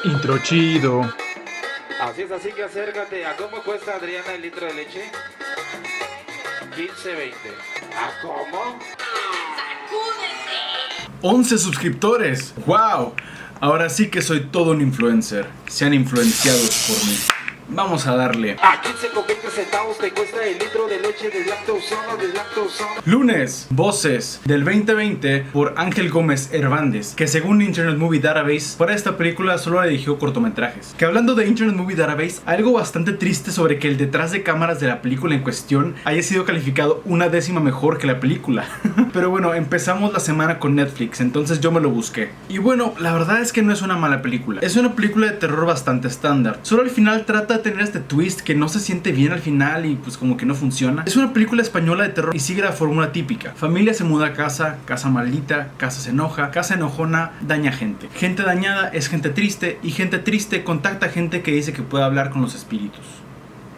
Intro chido. Así que acércate. ¿A cómo cuesta, Adriana, el litro de leche? 15.20. ¿A cómo? 11 suscriptores. ¡Wow! Ahora sí que soy todo un influencer. Sean influenciados por mí. Vamos a darle. A 15,20 centavos te cuesta el litro de leche deslactosada. Lunes, voces del 2020 por Ángel Gómez Hernández, que según Internet Movie Database, para esta película solo dirigió cortometrajes. Que hablando de Internet Movie Database, hay algo bastante triste sobre que el detrás de cámaras de la película en cuestión haya sido calificado 1/10 mejor que la película. Pero bueno, empezamos la semana con Netflix, entonces yo me lo busqué. Y bueno, la verdad es que no es una mala película. Es una película de terror bastante estándar. Solo al final trata de tener este twist que no se siente bien al final y pues como que no funciona. Es una película española de terror y sigue la fórmula típica. Familia se muda a casa, casa maldita, casa se enoja, casa enojona daña gente. Gente dañada es gente triste y gente triste contacta a gente que dice que puede hablar con los espíritus.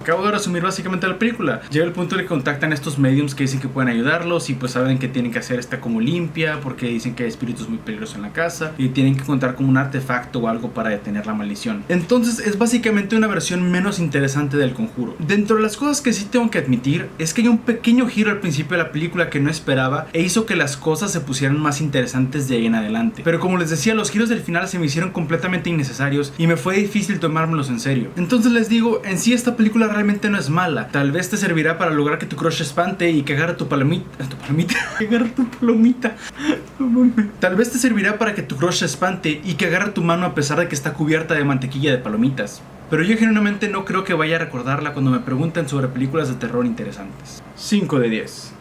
Acabo de resumir básicamente la película. Llega el punto en el que contactan a estos mediums que dicen que pueden ayudarlos y pues saben que tienen que hacer esta como limpia porque dicen que hay espíritus muy peligrosos en la casa y tienen que contar como un artefacto o algo para detener la maldición. Entonces es básicamente una versión menos interesante del Conjuro. Dentro de las cosas que sí tengo que admitir es que hay un pequeño giro al principio de la película que no esperaba e hizo que las cosas se pusieran más interesantes de ahí en adelante. Pero como les decía, los giros del final se me hicieron completamente innecesarios y me fue difícil tomármelos en serio. Entonces les digo, en sí esta película realmente no es mala. Tal vez te servirá para lograr que tu crush espante y que agarre tu palomita. Que agarre tu palomita. Tal vez te servirá para que tu crush espante y que agarre tu mano a pesar de que está cubierta de mantequilla de palomitas. Pero yo genuinamente no creo que vaya a recordarla cuando me pregunten sobre películas de terror interesantes. 5 de 10.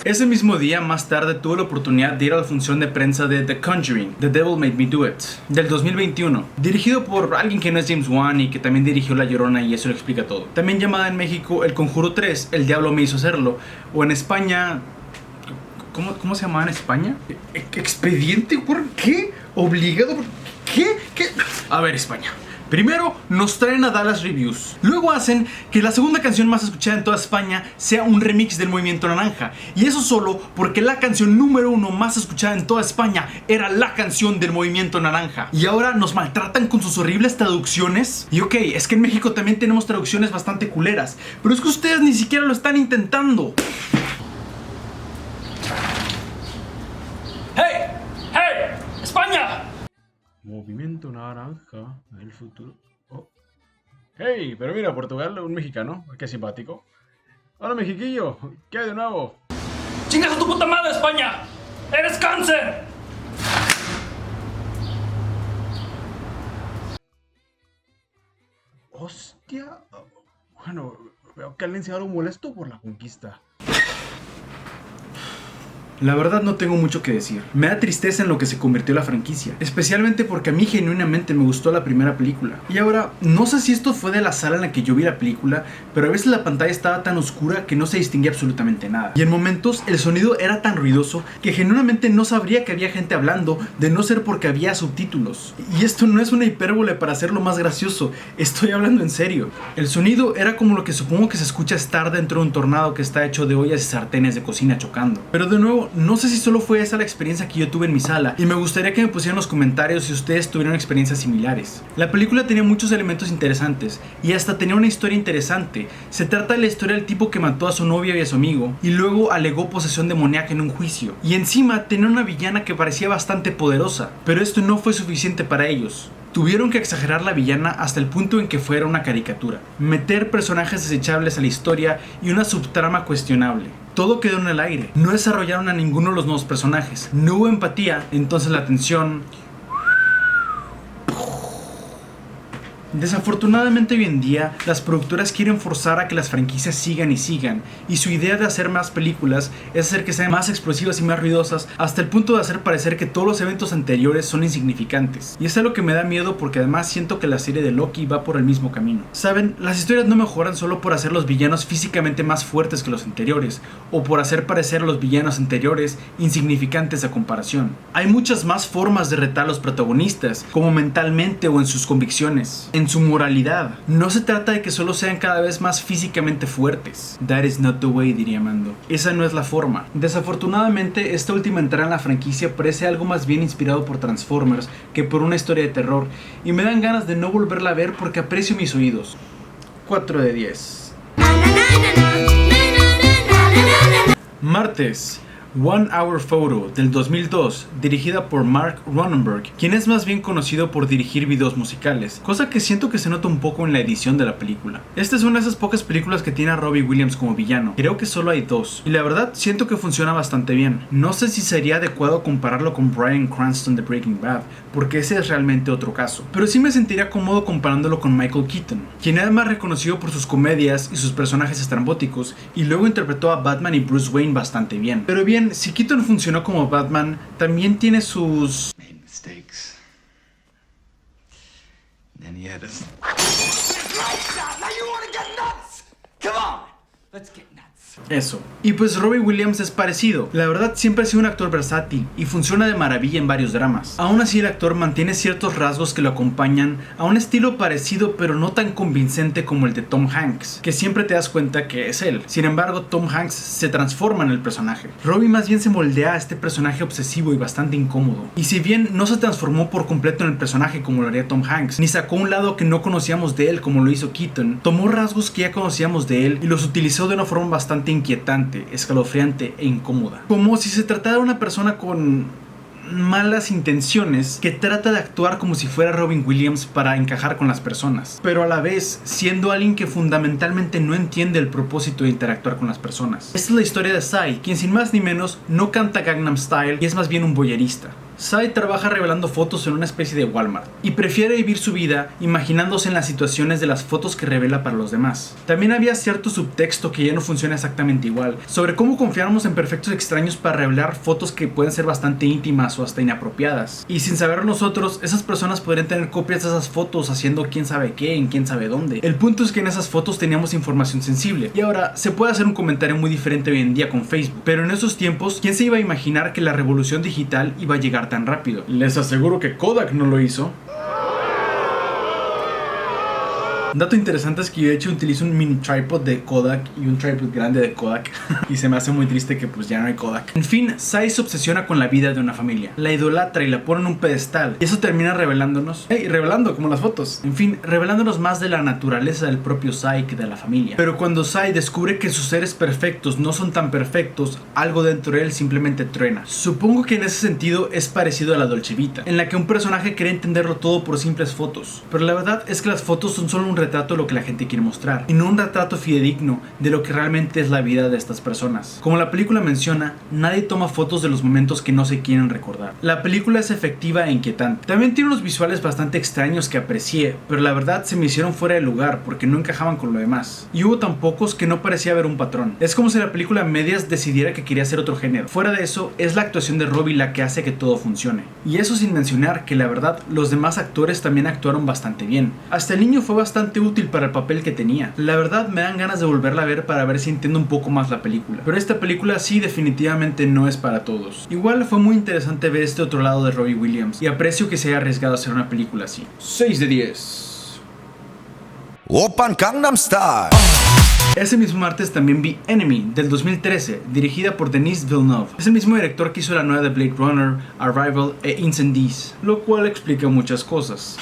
Ese mismo día, más tarde, tuve la oportunidad de ir a la función de prensa de The Conjuring, The Devil Made Me Do It, del 2021, dirigido por alguien que no es James Wan y que también dirigió La Llorona, y eso lo explica todo. También llamada en México El Conjuro 3, El Diablo Me Hizo Hacerlo, o en España... ¿Cómo se llamaba en España? ¿Expediente? ¿Por qué? ¿Obligado? ¿Qué? A ver, España. Primero nos traen a Dallas Reviews. Luego hacen que la segunda canción más escuchada en toda España sea un remix del Movimiento Naranja. Y eso solo porque la canción número 1 más escuchada en toda España era la canción del Movimiento Naranja. Y ahora nos maltratan con sus horribles traducciones. Y ok, es que en México también tenemos traducciones bastante culeras, pero es que ustedes ni siquiera lo están intentando. ¡España! Movimiento Naranja, el futuro. Oh. Hey, pero mira, Portugal, un mexicano, qué simpático. Hola, mexiquillo, ¿qué hay de nuevo? ¡Chingas a tu puta madre, España! ¡Eres cáncer! Hostia. Bueno, veo que alguien se ha dado molesto por la conquista. La verdad no tengo mucho que decir. Me da tristeza en lo que se convirtió la franquicia, especialmente porque a mí genuinamente me gustó la primera película. Y ahora, no sé si esto fue de la sala en la que yo vi la película, pero a veces la pantalla estaba tan oscura que no se distinguía absolutamente nada. Y en momentos el sonido era tan ruidoso que genuinamente no sabría que había gente hablando, de no ser porque había subtítulos. Y esto no es una hipérbole para hacerlo más gracioso, estoy hablando en serio. El sonido era como lo que supongo que se escucha estar dentro de un tornado que está hecho de ollas y sartenes de cocina chocando. Pero de nuevo, no sé si solo fue esa la experiencia que yo tuve en mi sala, y me gustaría que me pusieran en los comentarios si ustedes tuvieron experiencias similares. La película tenía muchos elementos interesantes y hasta tenía una historia interesante. Se trata de la historia del tipo que mató a su novia y a su amigo y luego alegó posesión demoníaca en un juicio, y encima tenía una villana que parecía bastante poderosa, pero esto no fue suficiente para ellos. Tuvieron que exagerar la villana hasta el punto en que fuera una caricatura, meter personajes desechables a la historia y una subtrama cuestionable. Todo quedó en el aire, no desarrollaron a ninguno de los nuevos personajes, no hubo empatía, entonces la tensión... Desafortunadamente hoy en día las productoras quieren forzar a que las franquicias sigan y sigan, y su idea de hacer más películas es hacer que sean más explosivas y más ruidosas, hasta el punto de hacer parecer que todos los eventos anteriores son insignificantes. Y es algo que me da miedo porque además siento que la serie de Loki va por el mismo camino. Saben, las historias no mejoran solo por hacer los villanos físicamente más fuertes que los anteriores, o por hacer parecer a los villanos anteriores insignificantes a comparación. Hay muchas más formas de retar a los protagonistas, como mentalmente o en sus convicciones. En en su moralidad. No se trata de que solo sean cada vez más físicamente fuertes. That is not the way, diría Mando. Esa no es la forma. Desafortunadamente, esta última entrada en la franquicia parece algo más bien inspirado por Transformers que por una historia de terror, y me dan ganas de no volverla a ver porque aprecio mis oídos. 4 de 10. Martes. One Hour Photo del 2002, dirigida por Mark Cronenberg, quien es más bien conocido por dirigir videos musicales, cosa que siento que se nota un poco en la edición de la película. Esta es una de esas pocas películas que tiene a Robbie Williams como villano, creo que solo hay 2, y la verdad siento que funciona bastante bien. No sé si sería adecuado compararlo con Bryan Cranston de Breaking Bad, porque ese es realmente otro caso, pero sí me sentiría cómodo comparándolo con Michael Keaton, quien es más reconocido por sus comedias y sus personajes estrambóticos, y luego interpretó a Batman y Bruce Wayne bastante bien. Pero bien, si Keaton funcionó como Batman, también tiene sus... Eso. Y pues Robbie Williams es parecido. La verdad siempre ha sido un actor versátil y funciona de maravilla en varios dramas. Aún así el actor mantiene ciertos rasgos que lo acompañan a un estilo parecido pero no tan convincente como el de Tom Hanks, que siempre te das cuenta que es él. Sin embargo, Tom Hanks se transforma en el personaje. Robbie más bien se moldea a este personaje obsesivo y bastante incómodo. Y si bien no se transformó por completo en el personaje como lo haría Tom Hanks, ni sacó un lado que no conocíamos de él como lo hizo Keaton, tomó rasgos que ya conocíamos de él y los utilizó de una forma bastante inquietante, escalofriante e incómoda. Como si se tratara de una persona con malas intenciones que trata de actuar como si fuera Robin Williams para encajar con las personas, pero a la vez siendo alguien que fundamentalmente no entiende el propósito de interactuar con las personas. Esta es la historia de Psy, quien sin más ni menos no canta Gangnam Style y es más bien un voyerista. Psy trabaja revelando fotos en una especie de Walmart y prefiere vivir su vida imaginándose en las situaciones de las fotos que revela para los demás. También había cierto subtexto que ya no funciona exactamente igual, sobre cómo confiáramos en perfectos extraños para revelar fotos que pueden ser bastante íntimas o hasta inapropiadas. Y sin saber nosotros, esas personas podrían tener copias de esas fotos haciendo quién sabe qué en quién sabe dónde. El punto es que en esas fotos teníamos información sensible. Y ahora, se puede hacer un comentario muy diferente hoy en día con Facebook, pero en esos tiempos, ¿quién se iba a imaginar que la revolución digital iba a llegar tan rápido? Les aseguro que Kodak no lo hizo. Un dato interesante es que yo de hecho utilizo un mini tripod de Kodak y un tripod grande de Kodak y se me hace muy triste que pues ya no hay Kodak. En fin, Psy se obsesiona con la vida de una familia, la idolatra y la pone en un pedestal, y eso termina revelándonos, revelando como las fotos, en fin, revelándonos más de la naturaleza del propio Psy que de la familia. Pero cuando Psy descubre que sus seres perfectos no son tan perfectos, algo dentro de él simplemente truena. Supongo que en ese sentido es parecido a la Dolce Vita, en la que un personaje cree entenderlo todo por simples fotos, pero la verdad es que las fotos son solo un retrato de lo que la gente quiere mostrar y no un retrato fidedigno de lo que realmente es la vida de estas personas. Como la película menciona, nadie toma fotos de los momentos que no se quieren recordar. La película es efectiva e inquietante. También tiene unos visuales bastante extraños que aprecié, pero la verdad se me hicieron fuera de lugar porque no encajaban con lo demás. Y hubo tan pocos que no parecía haber un patrón. Es como si la película a medias decidiera que quería hacer otro género. Fuera de eso, es la actuación de Robbie la que hace que todo funcione. Y eso sin mencionar que la verdad los demás actores también actuaron bastante bien. Hasta el niño fue bastante útil para el papel que tenía. La verdad me dan ganas de volverla a ver para ver si entiendo un poco más la película. Pero esta película sí definitivamente no es para todos. Igual fue muy interesante ver este otro lado de Robbie Williams y aprecio que se haya arriesgado a hacer una película así. 6 de 10. Oppan Gangnam Style. Ese mismo martes también vi Enemy del 2013, dirigida por Denis Villeneuve. Es el mismo director que hizo la nueva de Blade Runner, Arrival e Incendies, lo cual explica muchas cosas.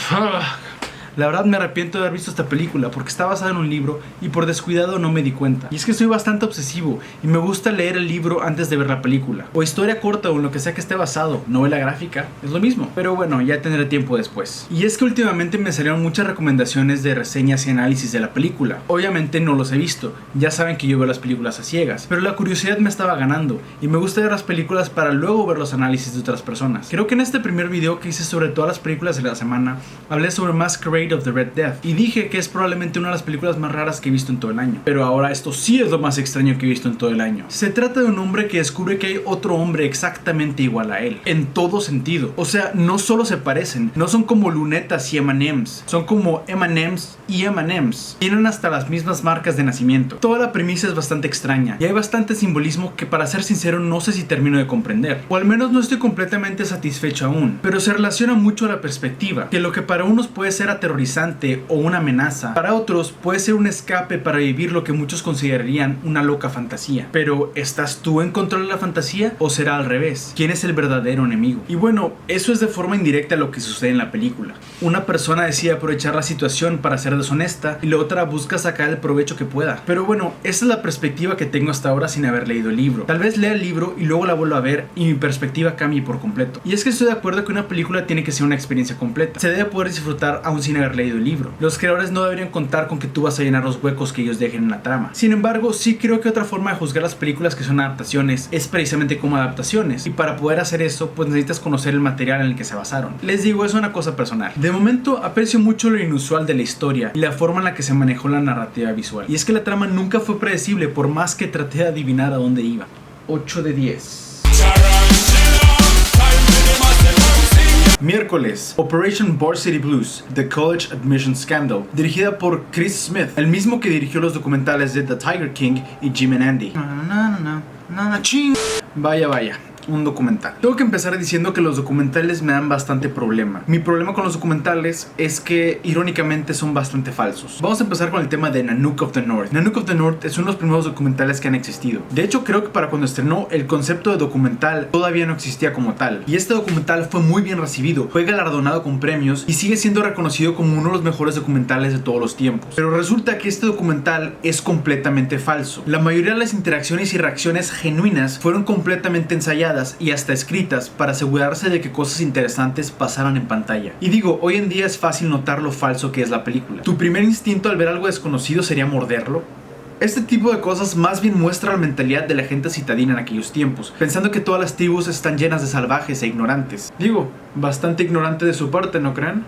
La verdad me arrepiento de haber visto esta película porque está basada en un libro y por descuidado no me di cuenta. Y es que soy bastante obsesivo y me gusta leer el libro antes de ver la película. O historia corta o en lo que sea que esté basado, novela gráfica, es lo mismo. Pero bueno, ya tendré tiempo después. Y es que últimamente me salieron muchas recomendaciones de reseñas y análisis de la película. Obviamente no los he visto, ya saben que yo veo las películas a ciegas, pero la curiosidad me estaba ganando y me gusta ver las películas para luego ver los análisis de otras personas. Creo que en este primer video que hice sobre todas las películas de la semana, hablé sobre Masquerade of the Red Death y dije que es probablemente una de las películas más raras que he visto en todo el año. Pero ahora esto sí es lo más extraño que he visto en todo el año. Se trata de un hombre que descubre que hay otro hombre exactamente igual a él, en todo sentido. O sea, no solo se parecen, no son como lunetas y M&M's, son como M&M's y M&M's. Tienen hasta las mismas marcas de nacimiento. Toda la premisa es bastante extraña y hay bastante simbolismo que, para ser sincero, no sé si termino de comprender, o al menos no estoy completamente satisfecho aún, pero se relaciona mucho a la perspectiva, que lo que para unos puede ser aterrorizante aterrorizante o una amenaza. Para otros puede ser un escape para vivir lo que muchos considerarían una loca fantasía. Pero ¿estás tú en control de la fantasía o será al revés? ¿Quién es el verdadero enemigo? Y bueno, eso es de forma indirecta lo que sucede en la película. Una persona decide aprovechar la situación para ser deshonesta y la otra busca sacar el provecho que pueda. Pero bueno, esa es la perspectiva que tengo hasta ahora sin haber leído el libro. Tal vez lea el libro y luego la vuelva a ver y mi perspectiva cambie por completo. Y es que estoy de acuerdo que una película tiene que ser una experiencia completa. Se debe poder disfrutar aún sin haber leído el libro. Los creadores no deberían contar con que tú vas a llenar los huecos que ellos dejen en la trama. Sin embargo, sí creo que otra forma de juzgar las películas que son adaptaciones es precisamente como adaptaciones. Y para poder hacer eso, pues necesitas conocer el material en el que se basaron. Les digo, es una cosa personal. De momento, aprecio mucho lo inusual de la historia y la forma en la que se manejó la narrativa visual. Y es que la trama nunca fue predecible por más que traté de adivinar a dónde iba. 8 de 10. Miércoles, Operation Varsity Blues, The College Admission Scandal, dirigida por Chris Smith, el mismo que dirigió los documentales de The Tiger King y Jim and Andy. Vaya, un documental. Tengo que empezar diciendo que los documentales me dan bastante problema. Mi problema con los documentales es que irónicamente son bastante falsos. Vamos a empezar con el tema de Nanook of the North. Nanook of the North es uno de los primeros documentales que han existido. De hecho, creo que para cuando estrenó, el concepto de documental todavía no existía como tal. Y este documental fue muy bien recibido, fue galardonado con premios y sigue siendo reconocido como uno de los mejores documentales de todos los tiempos. Pero resulta que este documental es completamente falso. La mayoría de las interacciones y reacciones genuinas fueron completamente ensayadas y hasta escritas para asegurarse de que cosas interesantes pasaran en pantalla. Y digo, hoy en día es fácil notar lo falso que es la película. ¿Tu primer instinto al ver algo desconocido sería morderlo? Este tipo de cosas más bien muestra la mentalidad de la gente citadina en aquellos tiempos, pensando que todas las tribus están llenas de salvajes e ignorantes. Digo, bastante ignorante de su parte, ¿no creen?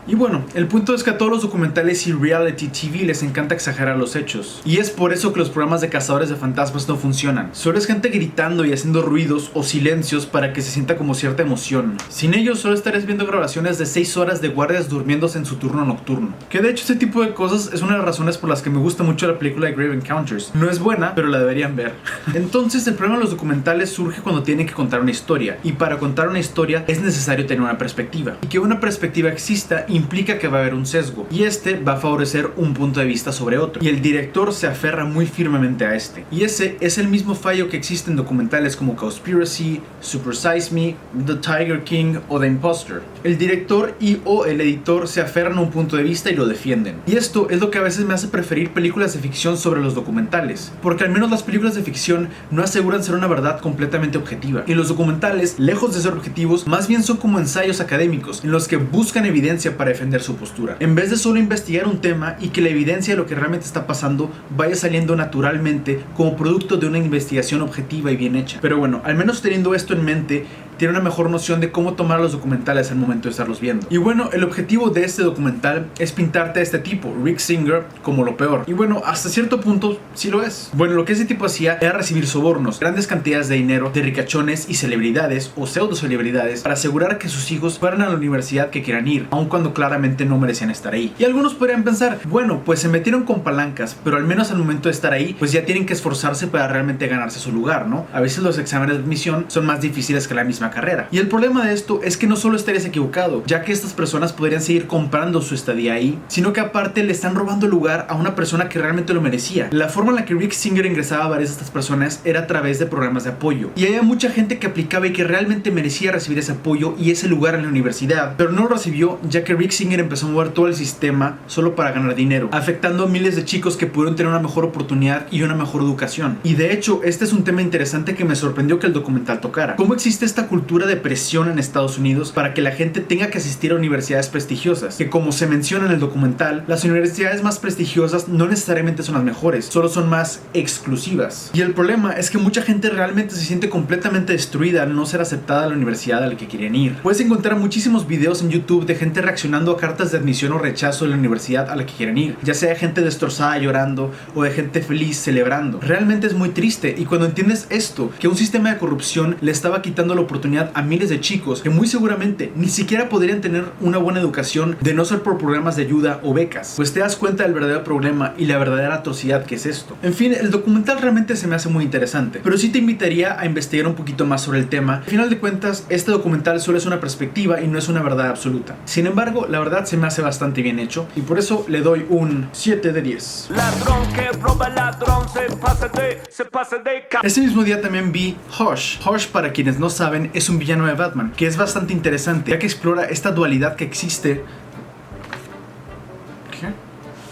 Y bueno, el punto es que a todos los documentales y reality TV les encanta exagerar los hechos. Y es por eso que los programas de cazadores de fantasmas no funcionan. Solo es gente gritando y haciendo ruidos o silencios para que se sienta como cierta emoción. Sin ellos solo estarías viendo grabaciones de 6 horas de guardias durmiéndose en su turno nocturno. Que de hecho este tipo de cosas es una de las razones por las que me gusta mucho la película de Grave Encounters. No es buena, pero la deberían ver. Entonces el problema de los documentales surge cuando tienen que contar una historia. Y para contar una historia es necesario tener una perspectiva. Y que una perspectiva exista implica que va a haber un sesgo, y este va a favorecer un punto de vista sobre otro, y el director se aferra muy firmemente a este. Y ese es el mismo fallo que existe en documentales como Cowspiracy, Super Size Me, The Tiger King o The Imposter. El director y o el editor se aferran a un punto de vista y lo defienden. Y esto es lo que a veces me hace preferir películas de ficción sobre los documentales, porque al menos las películas de ficción no aseguran ser una verdad completamente objetiva, y los documentales, lejos de ser objetivos, más bien son como ensayos académicos en los que buscan evidencia para defender su postura, en vez de solo investigar un tema y que la evidencia de lo que realmente está pasando vaya saliendo naturalmente como producto de una investigación objetiva y bien hecha. Pero bueno, al menos teniendo esto en mente, tiene una mejor noción de cómo tomar los documentales al momento de estarlos viendo. Y bueno, el objetivo de este documental es pintarte a este tipo, Rick Singer, como lo peor. Y bueno, hasta cierto punto sí lo es. Bueno, lo que ese tipo hacía era recibir sobornos, grandes cantidades de dinero de ricachones y celebridades o pseudo celebridades para asegurar que sus hijos fueran a la universidad que quieran ir, aun cuando claramente no merecían estar ahí. Y algunos podrían pensar, bueno, pues se metieron con palancas, pero al menos al momento de estar ahí, pues ya tienen que esforzarse para realmente ganarse su lugar, ¿no? A veces los exámenes de admisión son más difíciles que la misma carrera. Y el problema de esto es que no solo estarías equivocado, ya que estas personas podrían seguir comprando su estadía ahí, sino que aparte le están robando lugar a una persona que realmente lo merecía. La forma en la que Rick Singer ingresaba a varias de estas personas era a través de programas de apoyo, y había mucha gente que aplicaba y que realmente merecía recibir ese apoyo y ese lugar en la universidad, pero no lo recibió, ya que Rick Singer empezó a mover todo el sistema solo para ganar dinero, afectando a miles de chicos que pudieron tener una mejor oportunidad y una mejor educación. Y de hecho, este es un tema interesante que me sorprendió que el documental tocara. ¿Cómo existe esta cultura de presión en Estados Unidos para que la gente tenga que asistir a universidades prestigiosas? Que como se menciona en el documental, las universidades más prestigiosas no necesariamente son las mejores, solo son más exclusivas. Y el problema es que mucha gente realmente se siente completamente destruida al no ser aceptada a la universidad a la que quieren ir. Puedes encontrar muchísimos videos en YouTube de gente reaccionando a cartas de admisión o rechazo de la universidad a la que quieren ir, ya sea gente destrozada llorando o de gente feliz celebrando. Realmente es muy triste, y cuando entiendes esto, que un sistema de corrupción le estaba quitando la oportunidad oportunidad a miles de chicos que muy seguramente ni siquiera podrían tener una buena educación de no ser por programas de ayuda o becas, pues te das cuenta del verdadero problema y la verdadera atrocidad que es esto. En fin, el documental realmente se me hace muy interesante, pero sí te invitaría a investigar un poquito más sobre el tema. Al final de cuentas, este documental solo es una perspectiva y no es una verdad absoluta. Sin embargo, la verdad se me hace bastante bien hecho y por eso le doy un 7 de 10. Ladrón que roba ladrón, se pasa de Ese mismo día también vi Hush. Hush, para quienes no saben, es un villano de Batman, que es bastante interesante, ya que explora esta dualidad que existe.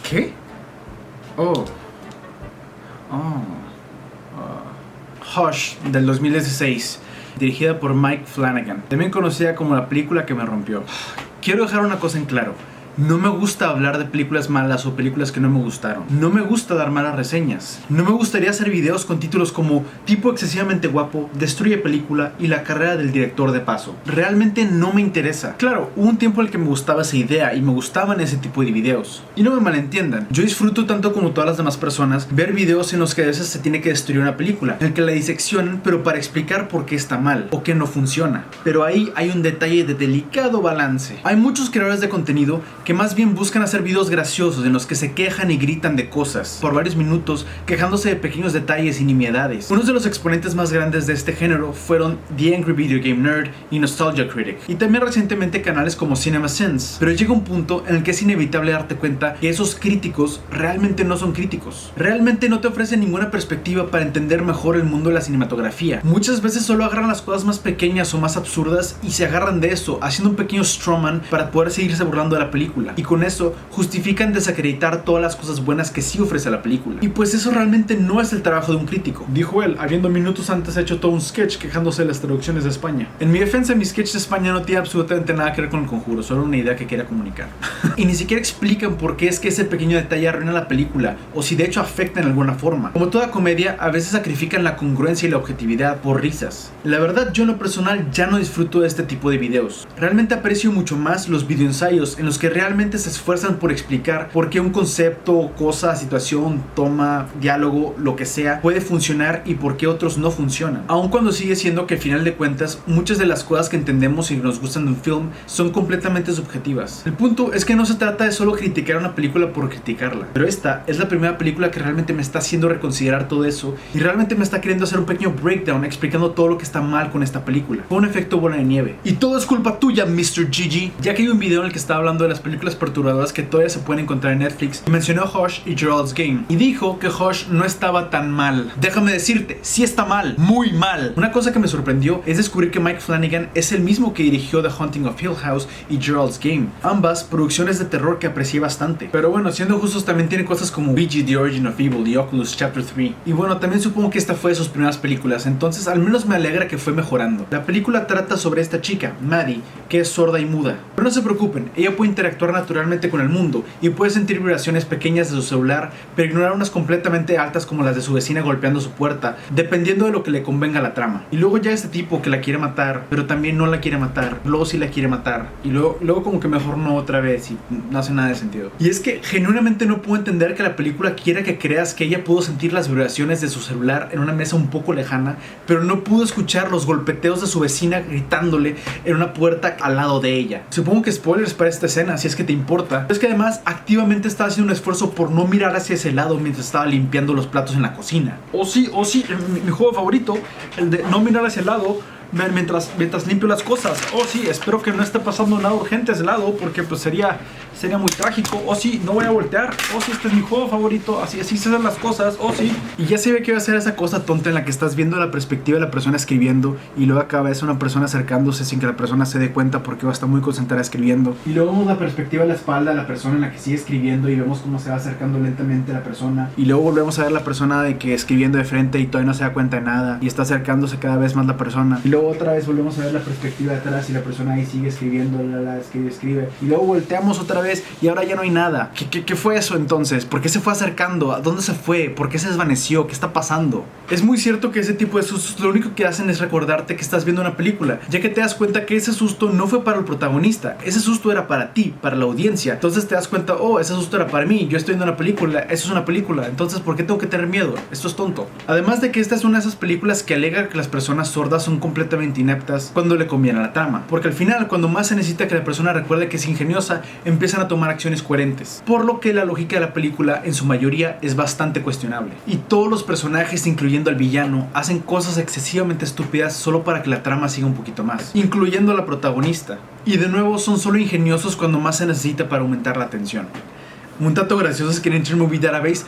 ¿Qué? Hush, del 2016, dirigida por Mike Flanagan, también conocida como la película que me rompió. Quiero dejar una cosa en claro. No me gusta hablar de películas malas o películas que no me gustaron. No me gusta dar malas reseñas. No me gustaría hacer videos con títulos como Tipo excesivamente guapo, Destruye película y La carrera del director de paso. Realmente no me interesa. Claro, hubo un tiempo en el que me gustaba esa idea y me gustaban ese tipo de videos. Y no me malentiendan, yo disfruto tanto como todas las demás personas ver videos en los que a veces se tiene que destruir una película, en el que la diseccionan pero para explicar por qué está mal o que no funciona. Pero ahí hay un detalle de delicado balance. Hay muchos creadores de contenido que más bien buscan hacer videos graciosos en los que se quejan y gritan de cosas por varios minutos, quejándose de pequeños detalles y nimiedades. Unos de los exponentes más grandes de este género fueron The Angry Video Game Nerd y Nostalgia Critic, y también recientemente canales como CinemaSins. Pero llega un punto en el que es inevitable darte cuenta que esos críticos realmente no son críticos. Realmente no te ofrecen ninguna perspectiva para entender mejor el mundo de la cinematografía. Muchas veces solo agarran las cosas más pequeñas o más absurdas y se agarran de eso, haciendo un pequeño strawman para poder seguirse burlando de la película. Y con eso justifican desacreditar todas las cosas buenas que sí ofrece la película. Y pues eso realmente no es el trabajo de un crítico, dijo él, habiendo minutos antes hecho todo un sketch quejándose de las traducciones de España. En mi defensa, mi sketch de España no tiene absolutamente nada que ver con el conjuro, solo una idea que quería comunicar. Y ni siquiera explican por qué es que ese pequeño detalle arruina la película, o si de hecho afecta en alguna forma. Como toda comedia, a veces sacrifican la congruencia y la objetividad por risas. La verdad, yo en lo personal ya no disfruto de este tipo de videos. Realmente aprecio mucho más los videoensayos en los que realmente se esfuerzan por explicar por qué un concepto, cosa, situación, toma, diálogo, lo que sea, puede funcionar y por qué otros no funcionan. Aun cuando sigue siendo que al final de cuentas, muchas de las cosas que entendemos y nos gustan de un film son completamente subjetivas. El punto es que no se trata de solo criticar una película por criticarla, pero esta es la primera película que realmente me está haciendo reconsiderar todo eso y realmente me está queriendo hacer un pequeño breakdown explicando todo lo que está mal con esta película. Fue un efecto bola de nieve. Y todo es culpa tuya, Mr. Gigi, ya que hay un video en el que estaba hablando de las películas perturbadoras que todavía se pueden encontrar en Netflix, y mencionó Hush y Gerald's Game y dijo que Hush no estaba tan mal. Déjame decirte, sí está mal, muy mal. Una cosa que me sorprendió es descubrir que Mike Flanagan es el mismo que dirigió The Haunting of Hill House y Gerald's Game, ambas producciones de terror que aprecié bastante. Pero bueno, siendo justos, también tiene cosas como Ouija, The Origin of Evil y Oculus Chapter 3. Y bueno, también supongo que esta fue de sus primeras películas, entonces al menos me alegra que fue mejorando. La película trata sobre esta chica, Maddie, que es sorda y muda. Pero no se preocupen, ella puede interactuar naturalmente con el mundo y puede sentir vibraciones pequeñas de su celular, pero ignorar unas completamente altas como las de su vecina golpeando su puerta, dependiendo de lo que le convenga a la trama. Y luego ya este tipo que la quiere matar, pero también no la quiere matar, luego sí la quiere matar, y luego como que mejor no otra vez, y no hace nada de sentido. Y es que genuinamente no puedo entender que la película quiera que creas que ella pudo sentir las vibraciones de su celular en una mesa un poco lejana, pero no pudo escuchar los golpeteos de su vecina gritándole en una puerta al lado de ella. Supongo que spoilers para esta escena, si es que te importa. Pero es que además activamente estaba haciendo un esfuerzo por no mirar hacia ese lado mientras estaba limpiando los platos en la cocina. O sí, mi juego favorito, el de no mirar hacia el lado mientras limpio las cosas. Oh sí, espero que no esté pasando nada urgente a ese lado, porque pues sería muy trágico. Oh sí, no voy a voltear. Oh sí, este es mi juego favorito. Así se hacen las cosas. Oh sí. Y ya se ve que va a ser esa cosa tonta en la que estás viendo la perspectiva de la persona escribiendo y luego acaba es una persona acercándose sin que la persona se dé cuenta porque va a estar muy concentrada escribiendo. Y luego vemos la perspectiva de la espalda de la persona en la que sigue escribiendo y vemos cómo se va acercando lentamente la persona. Y luego volvemos a ver la persona de que escribiendo de frente y todavía no se da cuenta de nada y está acercándose cada vez más la persona. Y luego otra vez volvemos a ver la perspectiva de atrás y la persona ahí sigue escribiendo, escribe. Y luego volteamos otra vez vez y ahora ya no hay nada. ¿Qué fue eso entonces? ¿Por qué se fue acercando? ¿A dónde se fue? ¿Por qué se desvaneció? ¿Qué está pasando? Es muy cierto que ese tipo de sustos lo único que hacen es recordarte que estás viendo una película, ya que te das cuenta que ese susto no fue para el protagonista, ese susto era para ti, para la audiencia. Entonces te das cuenta, oh, ese susto era para mí, yo estoy viendo una película, eso es una película, entonces ¿por qué tengo que tener miedo? Esto es tonto. Además de que esta es una de esas películas que alega que las personas sordas son completamente ineptas cuando le conviene a la trama, porque al final, cuando más se necesita que la persona recuerde que es ingeniosa, empiezan a tomar acciones coherentes, por lo que la lógica de la película en su mayoría es bastante cuestionable. Y todos los personajes, incluyendo al villano, hacen cosas excesivamente estúpidas solo para que la trama siga un poquito más, incluyendo a la protagonista. Y de nuevo son solo ingeniosos cuando más se necesita para aumentar la tensión. Un dato gracioso es que en Internet Movie Database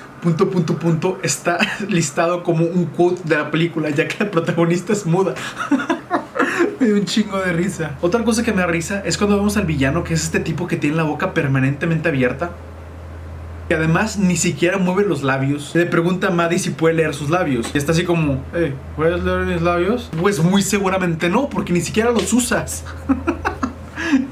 está listado como un quote de la película, ya que la protagonista es muda. Me dio un chingo de risa. Otra cosa que me da risa es cuando vemos al villano, que es este tipo que tiene la boca permanentemente abierta, que además ni siquiera mueve los labios. Le pregunta a Maddie si puede leer sus labios y está así como, ¿puedes leer mis labios? Pues muy seguramente no, porque ni siquiera los usas.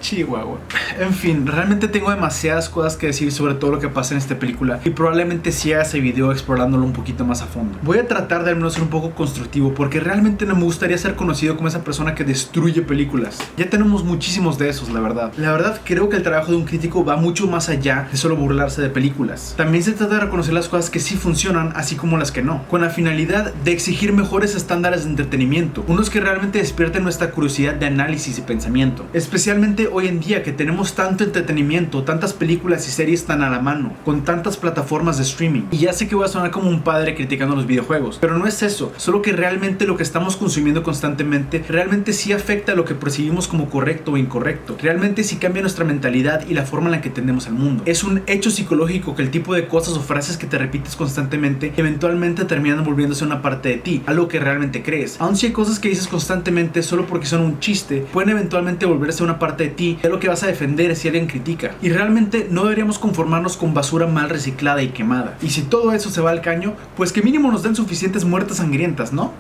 Chihuahua. En fin, realmente tengo demasiadas cosas que decir sobre todo lo que pasa en esta película y probablemente sí haga ese video explorándolo un poquito más a fondo. Voy a tratar de al menos ser un poco constructivo, porque realmente no me gustaría ser conocido como esa persona que destruye películas. Ya tenemos muchísimos de esos, la verdad. La verdad creo que el trabajo de un crítico va mucho más allá de solo burlarse de películas. También se trata de reconocer las cosas que sí funcionan, así como las que no, con la finalidad de exigir mejores estándares de entretenimiento, unos que realmente despierten nuestra curiosidad de análisis y pensamiento, especialmente hoy en día que tenemos tanto entretenimiento, tantas películas y series tan a la mano, con tantas plataformas de streaming. Y ya sé que voy a sonar como un padre criticando los videojuegos, pero no es eso, solo que realmente lo que estamos consumiendo constantemente realmente sí afecta a lo que percibimos como correcto o incorrecto, realmente sí cambia nuestra mentalidad y la forma en la que entendemos el mundo. Es un hecho psicológico que el tipo de cosas o frases que te repites constantemente eventualmente terminan volviéndose una parte de ti, algo que realmente crees. Aun si hay cosas que dices constantemente solo porque son un chiste, pueden eventualmente volverse una parte de ti, es lo que vas a defender si alguien critica. Y realmente no deberíamos conformarnos con basura mal reciclada y quemada. Y si todo eso se va al caño, pues que mínimo nos den suficientes muertes sangrientas, ¿no?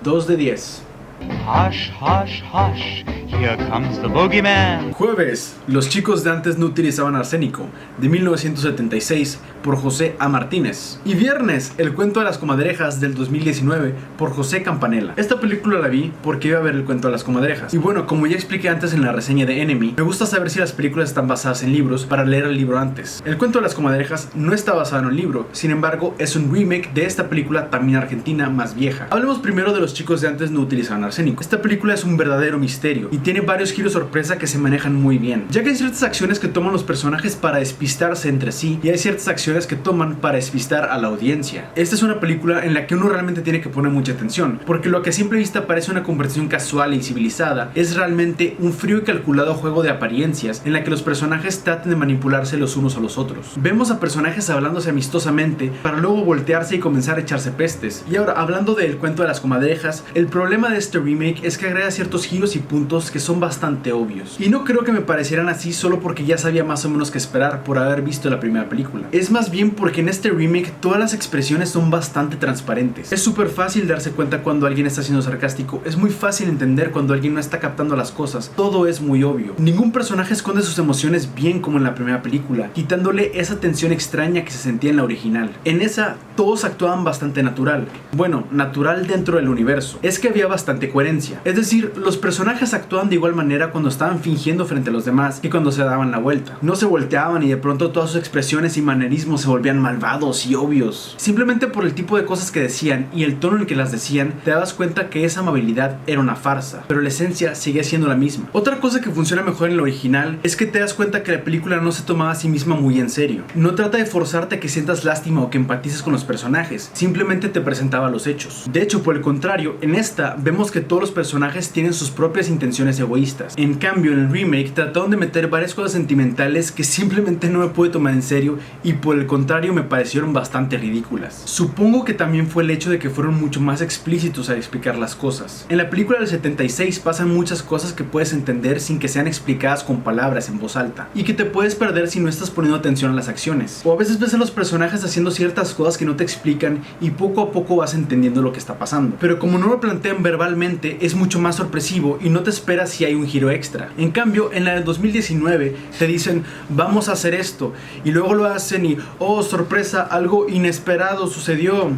2 de 10. Hush, hush, hush. Here comes the boogeyman. Jueves, Los chicos de antes no utilizaban arsénico, de 1976, por José A. Martínez. Y Viernes, El cuento de las comadrejas, del 2019, por José Campanella. Esta película la vi porque iba a ver El cuento de las comadrejas. Y bueno, como ya expliqué antes en la reseña de Enemy, me gusta saber si las películas están basadas en libros para leer el libro antes. El cuento de las comadrejas no está basado en un libro, sin embargo, es un remake de esta película también argentina más vieja. Hablemos primero de Los chicos de antes no utilizaban arsénico. Esta película es un verdadero misterio y tiene varios giros sorpresa que se manejan muy bien, ya que hay ciertas acciones que toman los personajes para despistarse entre sí y hay ciertas acciones que toman para despistar a la audiencia. Esta es una película en la que uno realmente tiene que poner mucha atención, porque lo que a simple vista parece una conversación casual y civilizada es realmente un frío y calculado juego de apariencias en la que los personajes tratan de manipularse los unos a los otros. Vemos a personajes hablándose amistosamente para luego voltearse y comenzar a echarse pestes. Y ahora, hablando del cuento de las comadrejas, el problema de este remake es que agrega ciertos giros y puntos que son bastante obvios. Y no creo que me parecieran así solo porque ya sabía más o menos qué esperar por haber visto la primera película. Es más bien porque en este remake todas las expresiones son bastante transparentes. Es súper fácil darse cuenta cuando alguien está siendo sarcástico. Es muy fácil entender cuando alguien no está captando las cosas. Todo es muy obvio. Ningún personaje esconde sus emociones bien como en la primera película, quitándole esa tensión extraña que se sentía en la original. En esa, todos actuaban bastante natural. Bueno, natural dentro del universo. Es que había bastante coherencia. Es decir, los personajes actuaban de igual manera cuando estaban fingiendo frente a los demás que cuando se daban la vuelta. No se volteaban y de pronto todas sus expresiones y manerismos se volvían malvados y obvios. Simplemente por el tipo de cosas que decían y el tono en el que las decían, te dabas cuenta que esa amabilidad era una farsa, pero la esencia seguía siendo la misma. Otra cosa que funciona mejor en el original es que te das cuenta que la película no se tomaba a sí misma muy en serio. No trata de forzarte a que sientas lástima o que empatices con los personajes, simplemente te presentaba los hechos. De hecho, por el contrario, en esta vemos que todos los personajes tienen sus propias intenciones egoístas. En cambio, en el remake trataron de meter varias cosas sentimentales que simplemente no me pude tomar en serio y por el contrario me parecieron bastante ridículas. Supongo que también fue el hecho de que fueron mucho más explícitos al explicar las cosas. En la película del 76 pasan muchas cosas que puedes entender sin que sean explicadas con palabras en voz alta y que te puedes perder si no estás poniendo atención a las acciones. O a veces ves a los personajes haciendo ciertas cosas que no te explican y poco a poco vas entendiendo lo que está pasando. Pero como no lo plantean verbalmente, normalmente es mucho más sorpresivo y no te esperas si hay un giro extra. En cambio, en la del 2019 te dicen vamos a hacer esto y luego lo hacen y oh sorpresa, algo inesperado sucedió.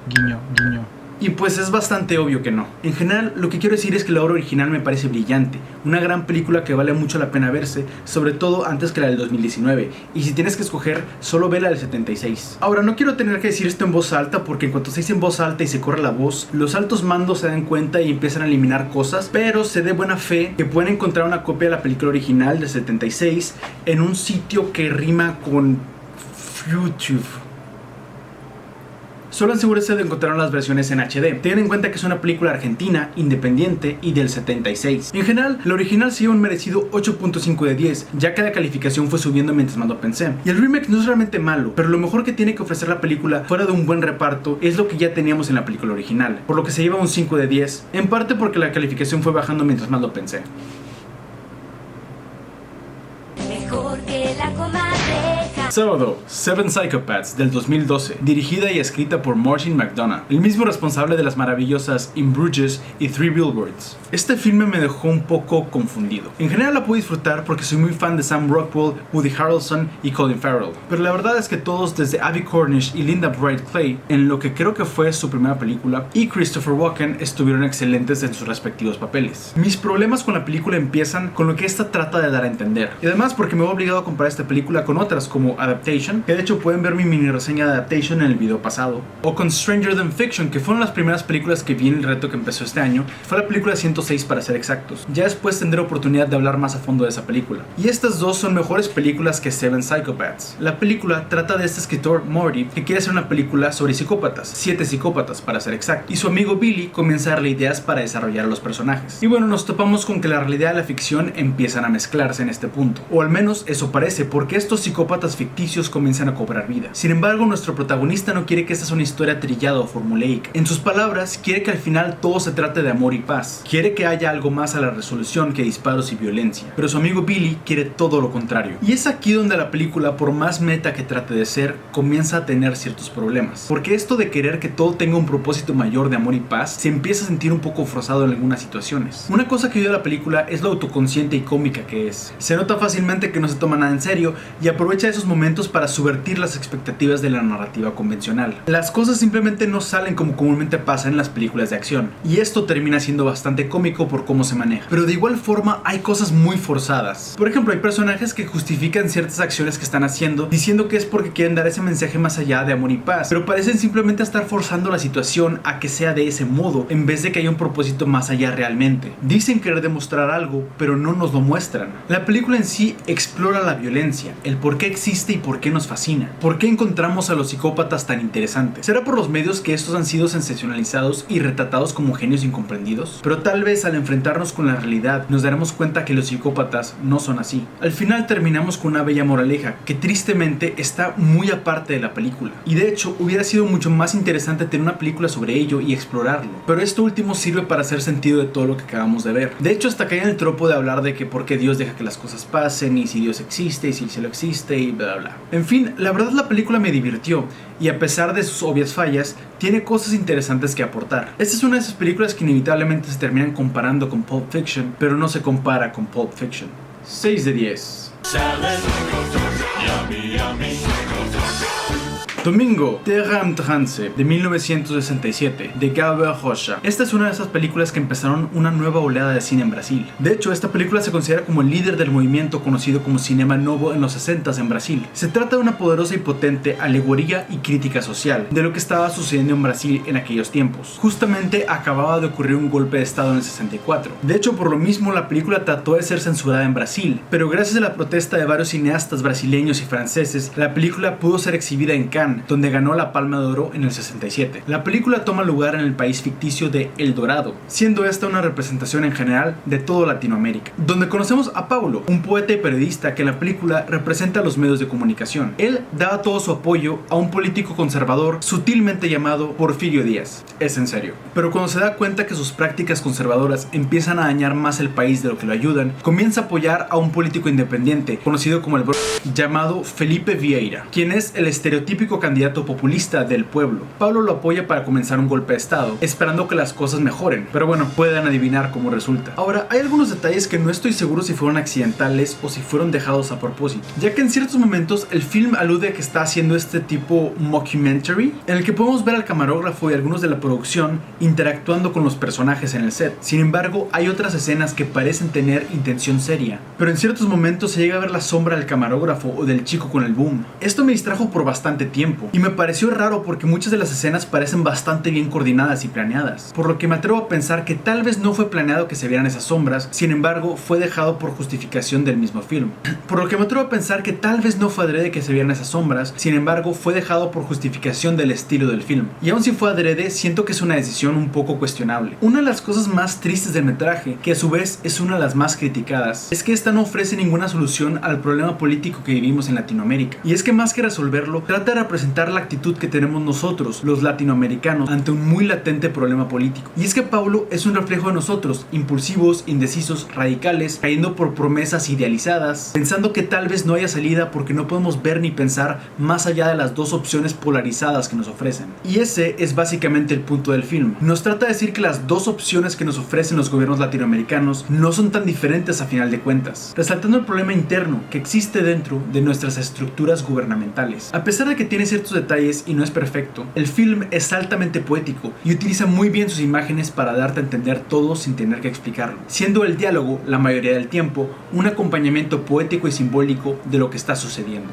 Guiño, guiño. Y pues es bastante obvio que no. En general, lo que quiero decir es que la obra original me parece brillante, una gran película que vale mucho la pena verse, sobre todo antes que la del 2019, y si tienes que escoger, solo ve la del 76. Ahora, no quiero tener que decir esto en voz alta, porque en cuanto se dice en voz alta y se corre la voz, los altos mandos se dan cuenta y empiezan a eliminar cosas, pero sé de buena fe que pueden encontrar una copia de la película original del 76 en un sitio que rima con YouTube. Solo asegúrese de encontrar las versiones en HD. Ten en cuenta que es una película argentina, independiente y del 76. En general, la original se lleva un merecido 8.5 de 10, ya que la calificación fue subiendo mientras más lo pensé. Y el remake no es realmente malo, pero lo mejor que tiene que ofrecer la película, fuera de un buen reparto, es lo que ya teníamos en la película original, por lo que se lleva un 5 de 10, en parte porque la calificación fue bajando mientras más lo pensé. Mejor que la comadreja. Sábado, Seven Psychopaths del 2012, dirigida y escrita por Martin McDonagh, el mismo responsable de las maravillosas In Bruges y Three Billboards. Este filme me dejó un poco confundido. En general la pude disfrutar porque soy muy fan de Sam Rockwell, Woody Harrelson y Colin Farrell, pero la verdad es que todos, desde Abbie Cornish y Linda Bright Clay, en lo que creo que fue su primera película, y Christopher Walken, estuvieron excelentes en sus respectivos papeles. Mis problemas con la película empiezan con lo que esta trata de dar a entender, y además porque me he obligado a comparar esta película con otras como Adaptation, que de hecho pueden ver mi mini reseña de Adaptation en el video pasado, o con Stranger Than Fiction, que fueron las primeras películas que vi en el reto que empezó este año. Fue la película 106 para ser exactos. Ya después tendré oportunidad de hablar más a fondo de esa película. Y estas dos son mejores películas que Seven Psychopaths. La película trata de este escritor Morty que quiere hacer una película sobre psicópatas, 7 psicópatas para ser exacto, y su amigo Billy comienza a darle ideas para desarrollar a los personajes. Y bueno, nos topamos con que la realidad y la ficción empiezan a mezclarse en este punto, o al menos eso parece, porque estos psicópatas ficticios comienzan a cobrar vida. Sin embargo, nuestro protagonista no quiere que esta sea una historia trillada o formulaica. En sus palabras, quiere que al final todo se trate de amor y paz. Quiere que haya algo más a la resolución que disparos y violencia. Pero su amigo Billy quiere todo lo contrario. Y es aquí donde la película, por más meta que trate de ser, comienza a tener ciertos problemas. Porque esto de querer que todo tenga un propósito mayor de amor y paz, se empieza a sentir un poco forzado en algunas situaciones. Una cosa que ayuda a la película es lo autoconsciente y cómica que es. Se nota fácilmente que no se toma nada en serio y aprovecha esos momentos para subvertir las expectativas de la narrativa convencional. Las cosas simplemente no salen como comúnmente pasa en las películas de acción, y esto termina siendo bastante cómico por cómo se maneja. Pero de igual forma hay cosas muy forzadas. Por ejemplo, hay personajes que justifican ciertas acciones que están haciendo diciendo que es porque quieren dar ese mensaje más allá de amor y paz, pero parecen simplemente estar forzando la situación a que sea de ese modo en vez de que haya un propósito más allá realmente. Dicen querer demostrar algo, pero no nos lo muestran. La película en sí explora la violencia, el por qué existe y por qué nos fascina. ¿Por qué encontramos a los psicópatas tan interesantes? ¿Será por los medios que estos han sido sensacionalizados y retratados como genios incomprendidos? Pero tal vez al enfrentarnos con la realidad nos daremos cuenta que los psicópatas no son así. Al final terminamos con una bella moraleja que tristemente está muy aparte de la película. Y de hecho hubiera sido mucho más interesante tener una película sobre ello y explorarlo. Pero esto último sirve para hacer sentido de todo lo que acabamos de ver. De hecho hasta cae en el tropo de hablar de que por qué Dios deja que las cosas pasen y si Dios existe y si el cielo existe y bla bla. En fin, la verdad la película me divirtió y a pesar de sus obvias fallas, tiene cosas interesantes que aportar. Esta es una de esas películas que inevitablemente se terminan comparando con Pulp Fiction, pero no se compara con Pulp Fiction. 6 de 10. Domingo, Terra en Trance, de 1967, de Galber Rocha. Esta es una de esas películas que empezaron una nueva oleada de cine en Brasil. De hecho, esta película se considera como el líder del movimiento conocido como Cinema Novo en los 60s en Brasil. Se trata de una poderosa y potente alegoría y crítica social de lo que estaba sucediendo en Brasil en aquellos tiempos. Justamente acababa de ocurrir un golpe de estado en el 64. De hecho, por lo mismo, la película trató de ser censurada en Brasil, pero gracias a la protesta de varios cineastas brasileños y franceses, la película pudo ser exhibida en Cannes, donde ganó la Palma de Oro en el 67. La película toma lugar en el país ficticio de El Dorado, siendo esta una representación en general de toda Latinoamérica, donde conocemos a Paulo, un poeta y periodista que en la película representa a los medios de comunicación. Él daba todo su apoyo a un político conservador sutilmente llamado Porfirio Díaz. Es en serio. Pero cuando se da cuenta que sus prácticas conservadoras empiezan a dañar más el país de lo que lo ayudan, comienza a apoyar a un político independiente conocido como el llamado Felipe Vieira, quien es el estereotípico típico candidato populista del pueblo. Pablo lo apoya para comenzar un golpe de estado, esperando que las cosas mejoren, pero bueno, pueden adivinar cómo resulta. Ahora, hay algunos detalles que no estoy seguro si fueron accidentales o si fueron dejados a propósito, ya que en ciertos momentos el film alude a que está haciendo este tipo mockumentary, en el que podemos ver al camarógrafo y algunos de la producción interactuando con los personajes en el set. Sin embargo, hay otras escenas que parecen tener intención seria, pero en ciertos momentos se llega a ver la sombra del camarógrafo o del chico con el boom. Esto me distrajo por bastante tiempo y me pareció raro porque muchas de las escenas parecen bastante bien coordinadas y planeadas, por lo que me atrevo a pensar que tal vez no fue planeado que se vieran esas sombras, sin embargo fue dejado por justificación del mismo film. Por lo que me atrevo a pensar que tal vez no fue adrede que se vieran esas sombras, sin embargo fue dejado por justificación del estilo del film. Y aun si fue adrede, siento que es una decisión un poco cuestionable. Una de las cosas más tristes del metraje, que a su vez es una de las más criticadas, es que esta no ofrece ninguna solución al problema político que vivimos en Latinoamérica. Y es que más que resolverlo, trata de representar la actitud que tenemos nosotros, los latinoamericanos, ante un muy latente problema político. Y es que Pablo es un reflejo de nosotros, impulsivos, indecisos, radicales, cayendo por promesas idealizadas, pensando que tal vez no haya salida porque no podemos ver ni pensar más allá de las dos opciones polarizadas que nos ofrecen. Y ese es básicamente el punto del film. Nos trata de decir que las dos opciones que nos ofrecen los gobiernos latinoamericanos no son tan diferentes a final de cuentas, resaltando el problema interno que existe dentro de nuestras estructuras gubernamentales. A pesar de que tiene ciertos detalles y no es perfecto, el film es altamente poético y utiliza muy bien sus imágenes para darte a entender todo sin tener que explicarlo, siendo el diálogo, la mayoría del tiempo, un acompañamiento poético y simbólico de lo que está sucediendo.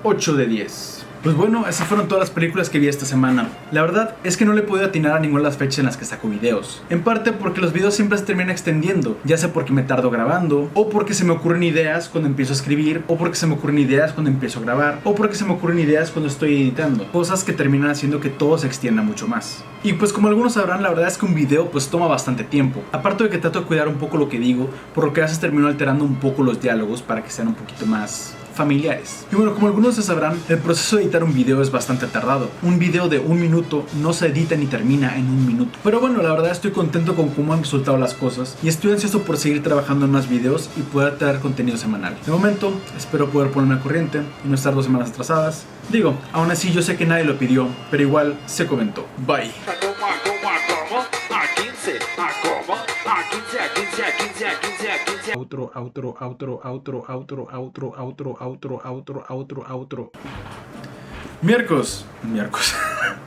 8 de 10. Pues bueno, esas fueron todas las películas que vi esta semana. La verdad es que no le pude atinar a ninguna de las fechas en las que saco videos. En parte porque los videos siempre se terminan extendiendo, ya sea porque me tardo grabando, o porque se me ocurren ideas cuando empiezo a escribir, o porque se me ocurren ideas cuando empiezo a grabar, o porque se me ocurren ideas cuando estoy editando. Cosas que terminan haciendo que todo se extienda mucho más. Y pues como algunos sabrán, la verdad es que un video pues toma bastante tiempo. Aparte de que trato de cuidar un poco lo que digo, por lo que a veces termino alterando un poco los diálogos para que sean un poquito más familiares. Y bueno, como algunos se sabrán, el proceso de editar un video es bastante tardado. Un video de 1 minuto no se edita ni termina en 1 minuto. Pero bueno, la verdad estoy contento con cómo han resultado las cosas y estoy ansioso por seguir trabajando en más videos y poder traer contenido semanal. De momento, espero poder ponerme al corriente y no estar 2 semanas atrasadas. Digo, aún así yo sé que nadie lo pidió, pero igual se comentó. Bye. Outro. Miércoles.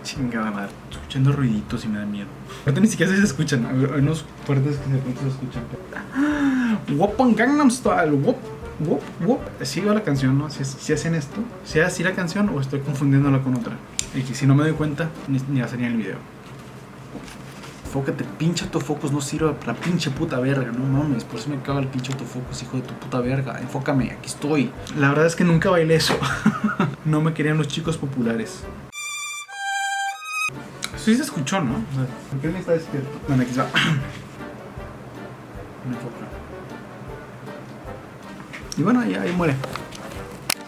Chingada madre. Escuchando ruiditos y me da miedo. Ahorita ni siquiera se escuchan. Hay unos fuertes que de pronto se escuchan. Woppan Gangnam Style. Wop. ¿Sí va la canción, no? ¿Si hacen esto? ¿Si así la canción o estoy confundiéndola con otra? Y que si no me doy cuenta, ni hacería el video. Enfócate, pinche autofocus no sirve para la pinche puta verga, no mames, por eso me caga el pinche autofocus, hijo de tu puta verga, enfócame, aquí estoy. La verdad es que nunca bailé eso. No me querían los chicos populares. Eso sí se escuchó, ¿no? ¿Por qué me está despierto? Bueno, aquí se va. Me enfoca. Y bueno, ahí muere.